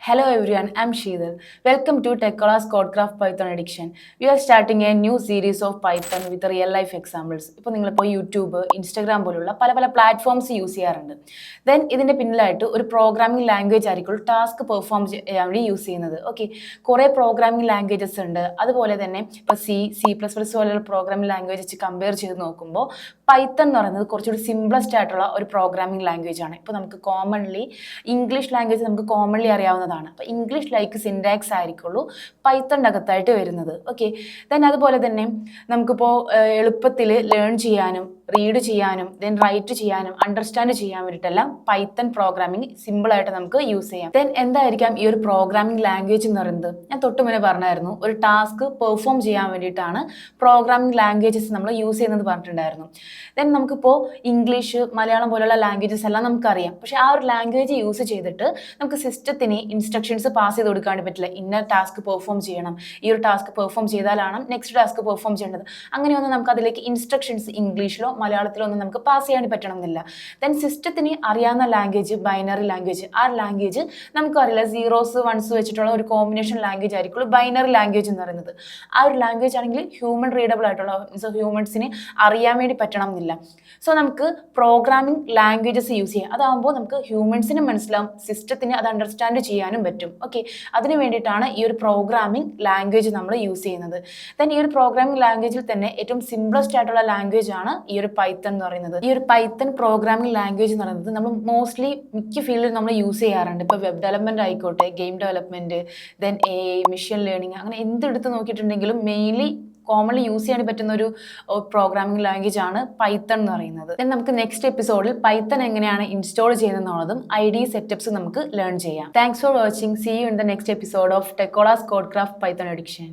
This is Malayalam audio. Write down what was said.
Hello everyone, I'm Sheetal. Welcome to Techola's Codecraft Python Addiction. We are starting a new series of Python with real life examples. ഇപ്പോൾ നിങ്ങളിപ്പോൾ യൂട്യൂബ് ഇൻസ്റ്റാഗ്രാം പോലുള്ള പല പല പ്ലാറ്റ്ഫോംസ് യൂസ് ചെയ്യാറുണ്ട്. ദെൻ ഇതിൻ്റെ പിന്നിലായിട്ട് ഒരു പ്രോഗ്രാമിംഗ് ലാംഗ്വേജ് ആയിരിക്കും ടാസ്ക് പെർഫോം ചെയ്യാൻ വേണ്ടി യൂസ് ചെയ്യുന്നത്. ഓക്കെ, കുറേ പ്രോഗ്രാമിംഗ് ലാംഗ്വേജസ് ഉണ്ട്. അതുപോലെ തന്നെ ഇപ്പോൾ C++ പോലുള്ള പ്രോഗ്രാമിംഗ് ലാംഗ്വേജ് വെച്ച് കമ്പയർ ചെയ്ത് നോക്കുമ്പോൾ പൈത്തൺ എന്ന് പറയുന്നത് കുറച്ചുകൂടി സിംപ്ലസ്റ്റ് ആയിട്ടുള്ള ഒരു പ്രോഗ്രാമിംഗ് ലാംഗ്വേജ് ആണ്. ഇപ്പോൾ നമുക്ക് കോമൺലി ഇംഗ്ലീഷ് ലാംഗ്വേജ് നമുക്ക് കോമൺലി അറിയാവുന്നതാണ്. അപ്പോൾ ഇംഗ്ലീഷ് ലൈക്ക് സിൻടാക്സ് ആയിരിക്കുള്ളൂ പൈത്തണിൻ്റെ അകത്തായിട്ട് വരുന്നത്. ഓക്കെ, ദെൻ അതുപോലെ തന്നെ നമുക്കിപ്പോൾ എളുപ്പത്തിൽ ലേൺ ചെയ്യാനും റീഡ് ചെയ്യാനും ദെൻ റൈറ്റ് ചെയ്യാനും അണ്ടർസ്റ്റാൻഡ് ചെയ്യാൻ വേണ്ടിയിട്ടെല്ലാം പൈത്തൺ പ്രോഗ്രാമിംഗ് സിമ്പിളായിട്ട് നമുക്ക് യൂസ് ചെയ്യാം. ദെൻ എന്തായിരിക്കാം ഈ ഒരു പ്രോഗ്രാമിംഗ് ലാംഗ്വേജ് എന്ന് പറയുന്നത്? ഞാൻ തൊട്ട് മുന്നേ പറഞ്ഞായിരുന്നു, ഒരു ടാസ്ക് പെർഫോം ചെയ്യാൻ വേണ്ടിയിട്ടാണ് പ്രോഗ്രാമിംഗ് ലാംഗ്വേജസ് നമ്മൾ യൂസ് ചെയ്യുന്നത് പറഞ്ഞിട്ടുണ്ടായിരുന്നു. ദെൻ നമുക്കിപ്പോൾ ഇംഗ്ലീഷ് മലയാളം പോലുള്ള ലാംഗ്വേജസ് എല്ലാം നമുക്കറിയാം. പക്ഷേ ആ ഒരു ലാംഗ്വേജ് യൂസ് ചെയ്തിട്ട് നമുക്ക് സിസ്റ്റത്തിന് ഇൻസ്ട്രക്ഷൻസ് പാസ് ചെയ്ത് കൊടുക്കാൻ പറ്റില്ല. ഇന്ന ടാസ്ക് പെർഫോം ചെയ്യണം, ഈ ഒരു ടാസ്ക് പെർഫോം ചെയ്താലാണ് നെക്സ്റ്റ് ടാസ്ക് പെർഫോം ചെയ്യേണ്ടത്. അങ്ങനെയൊന്നും നമുക്ക് അതിലേക്ക് ഇൻസ്ട്രക്ഷൻസ് ഇംഗ്ലീഷിലോ മലയാളത്തിലോ ഒന്നും നമുക്ക് പാസ് ചെയ്യാൻ പറ്റണമെന്നില്ല. ദെൻ സിസ്റ്റത്തിന് അറിയാവുന്ന ലാംഗ്വേജ് ബൈനറി ലാംഗ്വേജ്. ആ ലാംഗ്വേജ് നമുക്കറിയില്ല, സീറോസ് വൺസ് വെച്ചിട്ടുള്ള ഒരു കോമ്പിനേഷൻ ലാംഗ്വേജ് ആയിരിക്കുള്ളൂ ബൈനറി ലാംഗ്വേജ് എന്ന് പറയുന്നത്. ആ ഒരു ലാംഗ്വേജ് ആണെങ്കിൽ ഹ്യൂമൻ റീഡബിൾ ആയിട്ടുള്ള ഹ്യൂമൻസിന് അറിയാൻ വേണ്ടി പറ്റണം എന്നില്ല. സോ നമുക്ക് പ്രോഗ്രാമിംഗ് ലാംഗ്വേജസ് യൂസ് ചെയ്യാം. അതാകുമ്പോൾ നമുക്ക് ഹ്യൂമൻസിന് മനസ്സിലാവും, സിസ്റ്റത്തിന് അത് അണ്ടർസ്റ്റാൻഡ് ചെയ്യാനും പറ്റും. ഓക്കെ, അതിന് വേണ്ടിയിട്ടാണ് ഈ ഒരു പ്രോഗ്രാമിംഗ് ലാംഗ്വേജ് നമ്മൾ യൂസ് ചെയ്യുന്നത്. ദെൻ ഈ ഒരു പ്രോഗ്രാമിംഗ് ലാംഗ്വേജിൽ തന്നെ ഏറ്റവും സിംപ്ലസ്റ്റ് ആയിട്ടുള്ള ലാംഗ്വേജ് ആണ് ഈ ഒരു പൈത്തൺ എന്ന് പറയുന്നത്. ഈ ഒരു പൈത്തൺ പ്രോഗ്രാമിംഗ് ലാംഗ്വേജ് എന്ന് പറയുന്നത് നമ്മൾ മോസ്റ്റ്ലി മിക്ക ഫീൽഡിൽ നമ്മൾ യൂസ് ചെയ്യാറുണ്ട്. ഇപ്പോൾ വെബ് ഡെവലപ്മെന്റ് ആയിക്കോട്ടെ, game development, then AI, machine learning, അങ്ങനെ എന്തെടുത്ത് നോക്കിയിട്ടുണ്ടെങ്കിലും മെയിൻലി കോമൺലി യൂസ് ചെയ്യാൻ പറ്റുന്ന ഒരു പ്രോഗ്രാമിംഗ് ലാംഗ്വേജ് ആണ് പൈത്തൺ എന്ന് പറയുന്നത്. ദെൻ നമുക്ക് നെക്സ്റ്റ് എപ്പിസോഡിൽ പൈത്തൺ എങ്ങനെയാണ് ഇൻസ്റ്റാൾ ചെയ്യുന്നതെന്നുള്ളതും ID സെറ്റപ്സ് നമുക്ക് ലേൺ ചെയ്യാം. Thanks for watching. See you in the next episode of Techolas CodeCraft Python addiction.